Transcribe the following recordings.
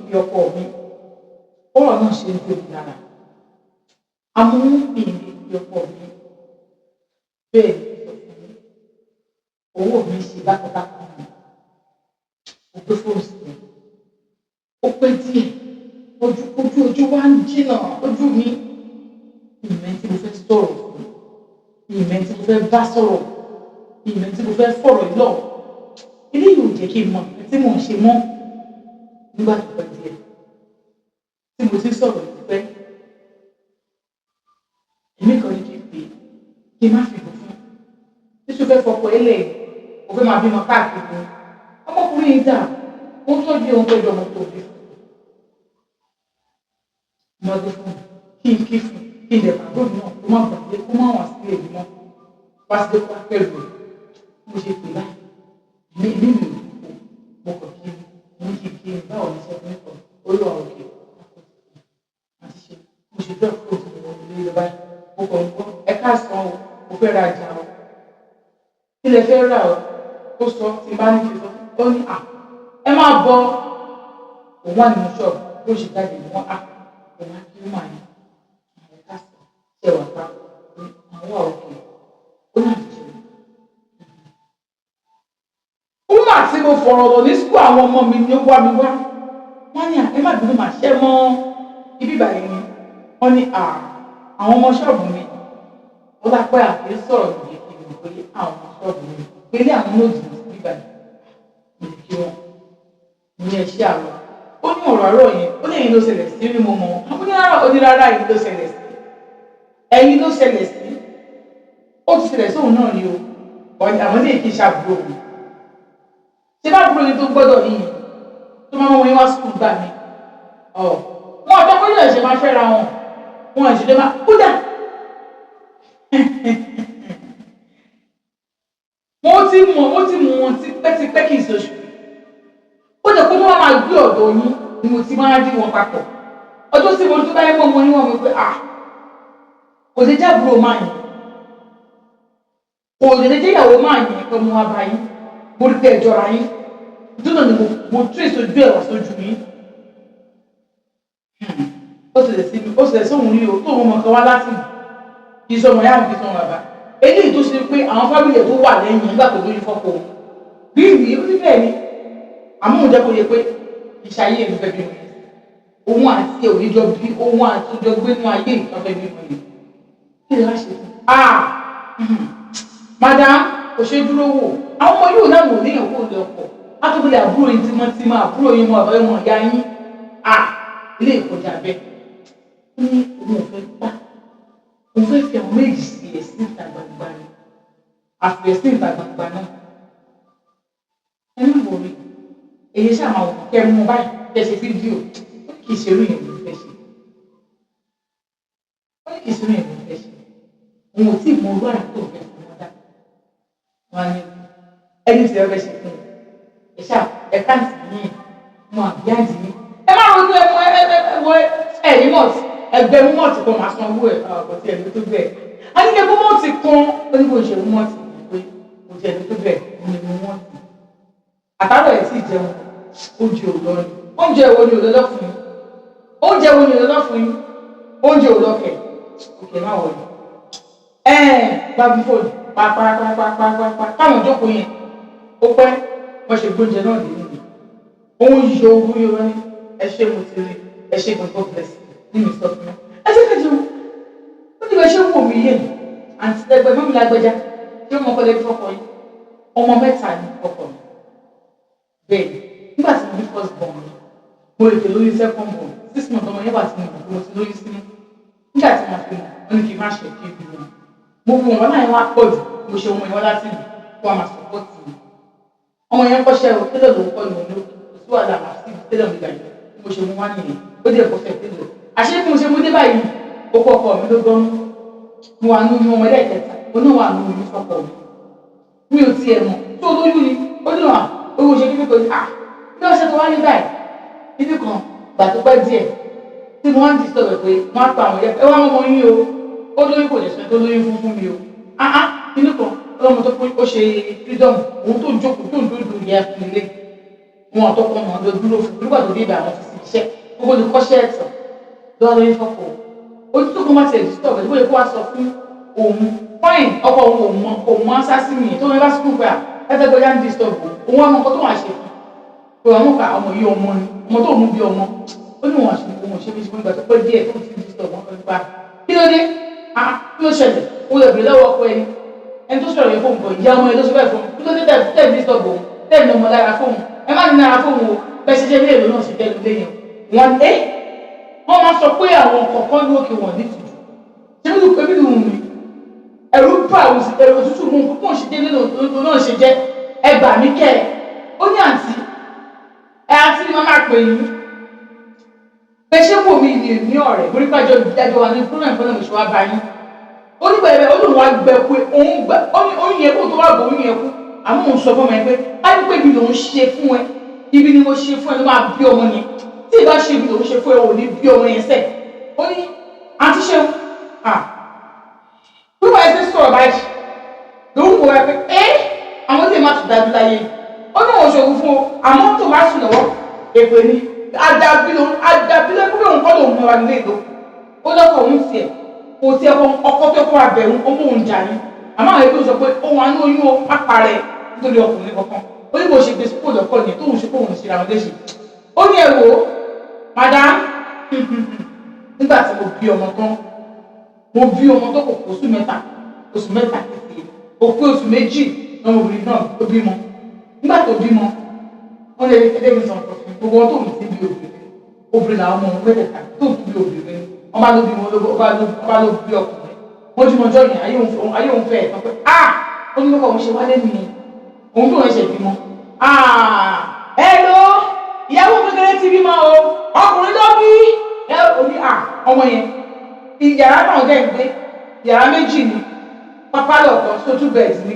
bí ọkọ mi ọ̀rọ̀ náà ṣe ń tóbi lára àmọ́ mi ní bí ọkọ mi bẹ́ẹ̀ sọ fún mi owó mi ṣe bákọ̀bákọ̀ mi ó gbé fóònù sí mi ó pẹ́ díẹ̀ ojú wa ń jìnnà ojú mi ìmẹ̀ tí mo fẹ́ sọ̀rọ̀ fún ìmẹ̀ tí mo fẹ́ bá sọ̀rọ̀ ìmẹ̀ tí mo fẹ́ fọ̀rọ̀ lọ ilé yìí ò jẹ́ kí n mọ̀ tí mò ń ṣe mọ́ nígbà tó pẹ́ díẹ̀ tí mo ti sọ̀rọ̀ ìpẹ́ èmi kan ní kí n pè é kí n má fi bò fún tí ṣe fẹ́ fọkọ ẹlẹ́ o fẹ́ máa bímọ káàkiri ọmọkùnrin yìí dà ó ń tọ́jú ohun pẹ̀lú ọmọ tó bí fún mo gbé fún kí n kí fún kí n dẹ̀ bàbá mi náà kó má gbàgbé kó má wà sí èmi mọ́ wá sí pé kẹ́rù rẹ̀ mo ṣe pè báyìí ní mi ò mo kàn kí mo kí n báwo ni sẹ́kùn nìkan olúwa òkè àti ṣe mo ṣe bẹ́ẹ̀ kó tó wọ ilé lọ báyìí mo kàn ń gbọ́ ẹ káàsán o mo fẹ́ ra ìjà o kí lẹ fẹ́ rà o tó sọ tí n bá ní kí n sọ ó ní à ẹ máa bọ òun wà nínú ṣọ́ọ̀bù bó ṣe jáde ní wọ́n á òun á kí ó máa yẹ àwọn káàsán ṣe wà pa àwọn wà òkè ó náà ti ṣe nígbà tí mo fọ̀rọ̀ lọ ní sukú àwọn ọmọ mi ni ó wá mi wá wọ́n ní ẹ má bínú màá ṣẹ́ mọ́ ibi ìbàyẹn ni wọ́n ní àwọn ọmọ ṣọ́ọ̀bù mi wọ́n bá pẹ́ àfi sọ̀rọ̀ nìyẹn kí n mọ̀ pé àwọn ọmọ ṣọ́ọ̀bù mi pélé àwọn nóòtù ní ibi ìbàyẹn mi kí wọ́n ní ẹṣẹ́ àlọ́ ó ní ọ̀rọ̀ àárọ̀ yẹn ó lẹ́yìn ló ṣẹlẹ̀ sí rí mo mọ̀ onírárá yìí ló ṣẹlẹ̀ sí ẹ̀yin ló ṣẹlẹ̀ sí ó ti ṣẹlẹ̀ sóhun náà ni o àwọn ní èkì ṣàbúrò mi ṣe bá búrò ní tó gbọ́dọ̀ yìí tó máa ń wọ́n wá sùkúl gbà mí wọn ọ̀tọ́ pé yóò ṣe máa fẹ́ra wọn ìṣẹ̀lẹ̀ máa kúdà mo ti mú wọn tipẹ́tipẹ́ kì í ṣoṣù ó jẹ́ pé wọ́n máa gbé ọ̀dọ̀ yín ni mo ti máa rí wọn papọ̀ ọjọ́ tí mo tó bá yẹ mọ́ mo ní wọn mi pé kò lè jẹ́ àbúrò máa yẹn kò lè jẹ́ ìyàwó máa yẹn pé mo wá bá yín mo rí pé ẹjọ́ ra yín dúnà ni mo tún ìsojú ẹ̀wà sójú yín ó sì lè sí òun rí o tó òun mọ̀ kan wá láti kì í sọmọ yáàmù kì í sọmọ bàbá eléyìí tó ṣe pé àwọn fábílì tó wà lẹ́yìn nígbà tó lóyún fọ́pọ̀ bí ìrì ó ní bẹ́ẹ̀ ni àmọ́ òun jẹ́ kó yẹ pé ìṣayé ìlú fẹ́ bí wọn òun àti òníjọ bí òun àti òjò gbénú ayé ìtọ́fẹ́ bí wọn yìí kí lè wá ṣe fún madam kò ṣe dúró wò àwọn ọmọ yóò náà wò léèyàn kó lè ọkọ̀ látọ̀bílẹ̀ àbúrò yín tímọ́tímọ́ àbúrò yín mọ́ ọ̀bẹ́ wọn ya yín ilé ìkọjá bẹ́ẹ̀ ó ní òun ò fẹ́ gbà òun fẹ́ fi àwọn méjì sí ẹ̀sìn ìta gbangba ni àfi ẹ̀sìn ìta gbangba náà ẹ má wọrí èyí ṣàmà wò kẹ́ mú báyìí kẹ́ ṣe fídíò ó ní kì í ṣe irú yẹn ló fẹ́ ṣe ó ní kì í ṣe irú yẹn ló fẹ́ ṣe òun ò tí ì mọ orú àrà tó fẹ́ fún wọn dá wọn ni ẹni tí ẹ fẹ́ ṣe fún un ẹ̀ṣà ẹ̀ka ìsìn mọ àbí àdìní ẹ má ronú ẹwọ ẹ̀yìn mọ́ọ̀tì ẹgbẹ̀rún mọ́ọ̀tì kan máa san owó ẹ̀ ọ̀pọ̀ tí ẹ̀mí tó bẹ̀ a ní ẹgbẹ́ mọ́ọ̀tì kan ó ní kò ṣe mọ́ọ̀tì pé kò ṣe ẹ̀mí tó bẹ̀ ní ẹgbẹ́ mọ́ọ̀tì àtàrọ̀ ẹ̀ sì jẹun oúnjẹ ò lọ ni oúnjẹ wo ni ò lọ́lọ́ fún yín oúnjẹ wo ni ò lọ́lọ́ fún yín oúnjẹ ò lọ́kẹ̀ òkè má wọlé gbàgbé fóònù pàápàá káwọn jókòó yẹn ó pẹ́ wọ́n ṣe gbóúnjẹ náà dé nìyí òun yíyọ owó yóò ní ẹ ṣé mo ti rí ẹ ṣé gbogbo bless nínú sọ fún mi ẹ ṣe kẹjọ ó ní bẹ ṣe ń wò mí yé mi àti ẹgbẹ́ mọ́mi lágbẹ́já ṣé mo kọ́ lẹ́bí fọ́kọ yín ọmọ mẹ́ta ní ọkọ mi bẹ́ẹ̀ nígbà tí mo ní first born mi mo lè tẹ̀ lórí second born 6 months ọmọ yẹn bá ti mọ̀ pé mo ti lóyún sínú nígbà tí mo fi mọ̀ wọ́n ní kí n má ṣe kí n bí wọn mo fi wọn láyé wá pọ̀ jù mo ṣe ọmọ yẹn wá láti ìlú kó a máa support mi ọmọ yẹn kọ́ṣẹ́ o tẹ́lẹ̀ ló ń kọ́ ìwọ̀n lókè kò sí wàhálà máa sí tẹ́lẹ̀ mi gbàgbé mo ṣe mú wá nìyẹn ó dé ẹ̀kọ́ fẹ́ tẹ́lẹ̀ àṣé bí mo ṣe mú dé báyìí ó kọ́ ọkọ mi ló gbọ́n mo wà nínú ọmọ ẹlẹ́ẹ̀kẹta ó náà wà nínú oyún fọ́pọ̀ mi ò tiẹ̀ mọ̀ tó lóyún ni ó dùn à owó ṣe kíkọ́ kò ní bí wọ́n ṣe tó wá ní báyìí níbí kan gbà tó pẹ́ díẹ̀ tí mo wá ń disturb pé wọ́n á pa àwọn ẹ wá mọ́ yín o ó lóyún kò lè sọ tó lóyún fún mi o nínú kan ọlọ́mọ tó pé ó ṣe freedom òun tó ń jókòó tó ń dúdú yẹ fún ilé wọn àtọkọ wọn lọ dúró fún nígbà tó dé ibà àwọn fi iṣẹ́ gbogbo ní kọ́ṣẹ́ ẹ̀tàn lọ́wọ́ lórí fọ́pọ̀ ojú tó kọ́ máa ti ẹ̀dùn stọ̀ọ̀ bóyá kó wá sọ fún òun fáìn ọkọ òun kò mọ sásí mi tó wọn bá sùkúl pé ẹgbẹ́ gbọ́dá ń disturb òun ọmọ nǹkan tó wà ṣe fún pé ọmọ ká ọmọ yìí ọmọ ni ọmọ tó mú bí ọmọ ó ní wọn àṣẹ òun ṣe bí ṣe fún ìgbà tó pẹ́ díẹ̀ tó ti disturb wọn pẹ̀lú pa kí ló dé kí ló ṣẹlẹ̀ ó lè bèrè lọ́wọ́ ọkọ ẹni tó sọ̀rọ̀ yẹn fóun kọ ìyá ọmọ yẹn tó ṣe bẹ́ẹ̀ fóun kí ló dé tẹ̀ disturb òun tẹ̀ ní ọmọ lára fóun ẹ má ní lára fóun o bẹ́ẹ̀ ṣe ṣe bí èrò náà ṣe jẹ́ lóde yẹn wọ́n máa sọ pé àwọn kọ̀ọ̀kan ní òkè wọ̀n ní tìjú ṣé bí lù mí ẹ̀rù bá ẹ̀rù òtútù mú púpọ̀ ṣe dé nínú náà ṣe jẹ́ ẹgbà mí kẹ́ ẹ̀ ó ní àǹtí ni wọ́n máa pè yín pé ṣé kò mí ìlú ní ọ̀rẹ́ borí pàjọ ìdájọ́ wa ní fúnra ìfọ́nà ìṣọ́ wa bá yín ó ní bẹ̀rẹ̀ ó lòun wá gbẹ pé òun yẹ kó tó wà bò òun yẹ kú àmọ́ òun sọ fún ọmọ ẹ pé bá ní pé ibi lòun ṣe fún ẹ ibi ni mo ṣe fún ẹ ló máa bí ọmọ yẹn tí ìbá ṣe ibi lòun ṣe fún ẹ ò ní bí ọmọ yẹn sẹ ó ní àǹtí ṣe wíwá ẹsẹ sọ̀rọ̀ báyìí lòun kò wá pé àwọn lè má tún dájú láyé ó ní òun ṣòwò fún o àmọ́ tó bá sùn lọ́wọ́ èpè ni àdàbí lẹ́kúnlé òun kọ́ lòun mọ́ra nílé ìlú ó lọ́kọ̀ òun tiẹ̀ kò tiẹ̀ ọkọ̀ tó kọ́ abẹ̀rù ó mú òun jà ní àmọ́ àwọn ẹgbẹ́ sọ pé òun àánú oyún o má parẹ́ nítorí ọkùnrin kankan ó ní bó ṣe gbé sípò lọ́kọ̀ yẹn tóun ṣe kóun ṣe àwọn léṣe ó ní ẹ wò ó madam nígbà tí mo bí ọmọ tán mo bí ọmọ tó kò kó oṣù mẹ́ta kékeré ó pé oṣù méjì ọmọbìnrin náà ó bímọ nígbà tó bímọ wọn lè kéde mi sàn fún gbogbo wọn tó mi sí bí obìnrin làwọn ọmọ mẹ́tẹ̀ẹ̀ta tó bí obìnrin wọn bá ló bí wọn ọba ló bí ọkùnrin wọn jùmọ̀ jọ yẹn ayé òun fẹ́ ẹ̀ tán pé ó ní lọ́kọ̀ òun ṣe wálé mi òun tó ń ṣe bímọ hello ìyàwó kékeré ti bímọ o ọkùnrin ló bí ọmọ yẹn yàrá náà dẹ̀ gbé yàrá méjì ni pápá lọ́kọ̀ so 2 beds ni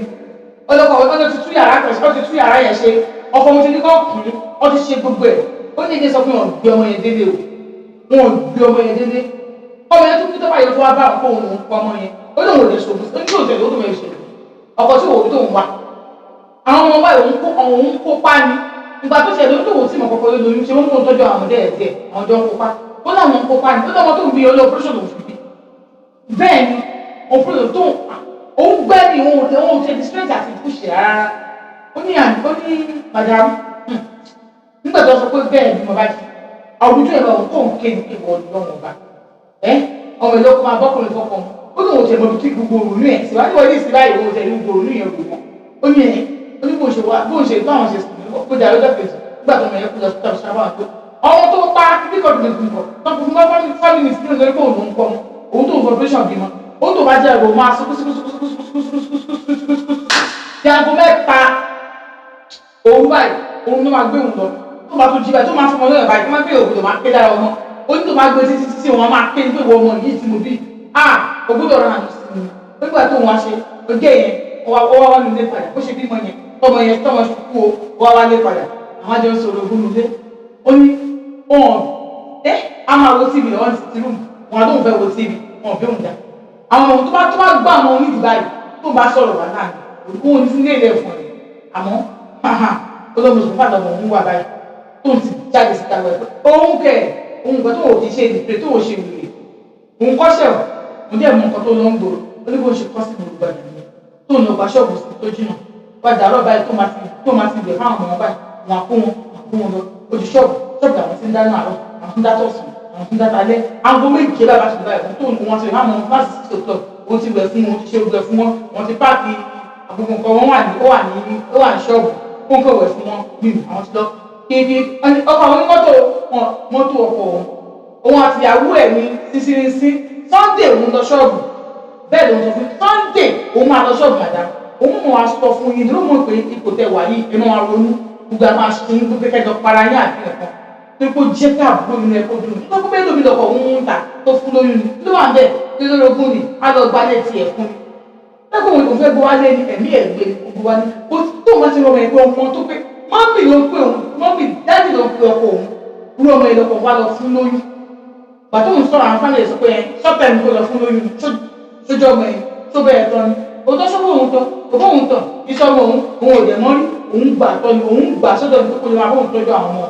ọlọ́kọ̀ ti tú yàrá kan ó ti tú yàrá yẹn ṣe ọkọ̀ mo ti ní kọ́ kùn ó ti ṣe gbogbo ẹ̀ ó ní ìdí sọ pé wọn gbé ọmọ yẹn délé o wọn gbé ọmọ yẹn délé ọmọ yẹn tó kí tó bá yẹ fún wa bá òun kó òun pọ ọmọ yẹn ó lóun ò lè ṣòwò ó ní kí òun tẹ̀lé ó tó mẹ́rin ṣòwò ọkọ̀ tí òun tó ń wá àwọn ọmọ báyìí òun kó pa ni ìgbà tó ṣẹlẹ̀ ó lóun tí mo kọ́kọ́ lóyún ṣe wọ́n tó ń tọ́jú àwọn ọmọdé ẹ̀ díẹ̀ àwọn jọ ń kópa ó láwọn ń kópa ni ó lọ́mọ tó ń bí olú operation lòun fi bí bẹ́ẹ̀ ni operation tó òun gbẹ́ ni òun ṣe distress àti ìkúṣe rárá ó ní madam nígbà tó sọ pé bẹ́ẹ̀ ni mo bá ṣe àwùjọ ìbá òun kò ń ké ní ìwọ lọ́wọ́ ọba ọmọ ìlú ọkọ̀ máa bọ́kùnrin fọkàn ó ní òun tẹ̀ mọ́ bí gbogbo òrùn yẹn sí wájú wọlé sí báyìí òun tẹ̀ ní gbogbo òrùn yẹn gbogbo ó ní bóun ṣe báwọn ṣe sùn ó dàrú dọ́kẹ̀tì nígbà tó mọ̀ yẹn kú lọ sí tàbí sábà tó ọmọ tó pa kíkọ́ tó lè fún bọ̀ tó fún bá family sí lórí pé òun ló ń kọ́ òun tó ń fọ operation bímọ òun tó bá jẹ́ ẹ̀rọ máa jago mẹ́ta òun báyìí òun ló máa gbé òun lọ tó bá tún jí báyìí tó máa fọmọ lọ́yọ̀ báyìí tó máa gbé òun tó máa ké dára ọmọ ó ní tó máa gbé títí tí wọn máa ké ní pé ìwọ ọmọ yìí tí mo bí ògbódò ọ̀rọ̀ àná sí mi nígbà tó wọn ṣe ogé yẹn ó wá nílé padà bó ṣe bímọ yẹn tọmọ ṣùkú ó wá wálé padà àwọn àjọ ń sọ̀rọ̀ ogún nílé ó ní a máa wo tv lọ́wọ́ ti rúùmù wọn àdóhùn fẹ́ wo tv wọn bí òun dá àwọn ọmọ tó bá gbọ́ àwọn onídìí báyìí tó bá sọ̀rọ̀ wà náà òun ní sílé ilé ẹ̀fọn rẹ̀ àmọ́ olóòmùsùn fàdà ọmọ òun wà báyìí tó ń ti jáde síta wẹ̀ pé òun kẹ̀ òun nǹkan tó wò ti ṣe ìdìpé tó wò ṣe wèrè òun kọ́ṣẹ́ ò òun dẹ̀ mọ nǹkan tó lọ ń gbòòrò ó ní bó ṣe kọ́ sí gbogbo àgbà nìyẹn tó ń lọ gba ṣọ́ọ̀bù sí tó jìnnà wá dàrọ́ báyìí tó máa ti gbẹ̀ fáwọn ọmọ báyìí wọn àkó wọn lọ ojú ṣọ́ọ̀bù àwọn tí ń dáná àárọ̀ àwọn tí ń dátọ̀ sùn àwọn tí ń dáná alẹ́ aago méje bá ṣe báyìí tó ń wọn ti hàn wọn láti 6 o'clock ó ti wẹ̀ fún wọn ti ṣe gbẹ fún wọn wọn ti páàkì àgbègbè nǹkan wọn wà ní ṣọ́ọ̀bù ó ń kọ̀wé fún wọn gbìm àwọn ti lọ kéde ọkọ̀ àwọn mọ́tò ọkọ̀ òun àti ìyàwó ẹ̀ ní sísírísí Sunday òun lọ ṣọ́ọ̀bù bẹ́ẹ̀ ló ń sọ fún Sunday òun máa lọ ṣọ́ọ̀bù àdá òun mọ̀ wá sọ fún yín ló mọ̀ pé ipò tẹ wà yìí ẹnu wa ronú gbogbo àwọn aṣọ yín gbogbo kẹjọ para yín àti ẹ̀kan tó kó jẹ́ ká àbúrò nínú ẹ̀kọ́ dùn ní lọ́kọ́ bẹ́ẹ̀ lómi lọ́kọ̀ òun ń ta tó fún lóyún ni ló wà ń bẹ̀ tó lórogún ni á lọ gbalẹ̀ ti ẹ̀kún ni lẹ́kọ̀ọ́ òun fẹ́ gbọ́ wálé ní ẹ̀mí ẹ̀gbẹ́ gbogbo wa ní o tó máa ti rọmọ ẹ̀gbẹ́ ọmọ tó pé mọ́mì ló ń pè òun mọ́mì dáàdì ló ń pè ọkọ òun rú ọmọ ìlọ́kọ̀ wa lọ fún lóyún bàtó òun sọ̀rọ̀ àwọn fámìlì sọ pé ẹ sọ́tẹ̀ ní kó lọ fún lóyún sójú ọmọ ẹ̀ tó bẹ̀rẹ̀ tán ni òótọ́ sọ́wọ́ òun tán òbó òun tán iṣẹ́ ọmọ òun ò dẹ̀ mọ́ rí òun gbà sọ́dọ̀ ní pé kó lè máa bóun tọ́jú àwọn ọmọ